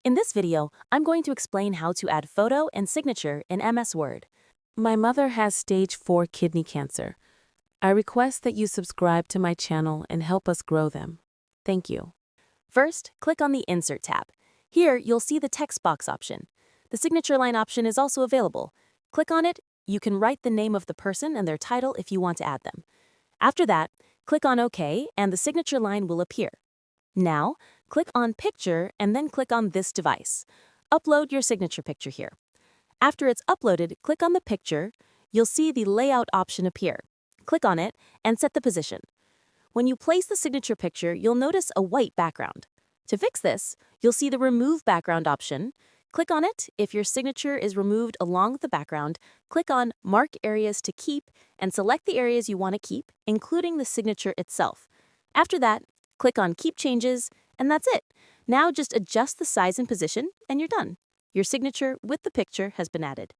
In this video, I'm going to explain how to add photo and signature in MS Word. My mother has stage 4 kidney cancer. I request that you subscribe to my channel and help us grow them. Thank you. First, click on the Insert tab. Here, you'll see the text box option. The signature line option is also available. Click on it. You can write the name of the person and their title if you want to add them. After that, click on OK and the signature line will appear. Now, click on Picture and then click on this device. Upload your signature picture here. After it's uploaded, click on the picture. You'll see the Layout option appear. Click on it and set the position. When you place the signature picture, you'll notice a white background. To fix this, you'll see the Remove Background option. Click on it. If your signature is removed along the background, click on Mark Areas to Keep and select the areas you want to keep, including the signature itself. After that, click on Keep Changes, and that's it. Now just adjust the size and position, and you're done. Your signature with the picture has been added.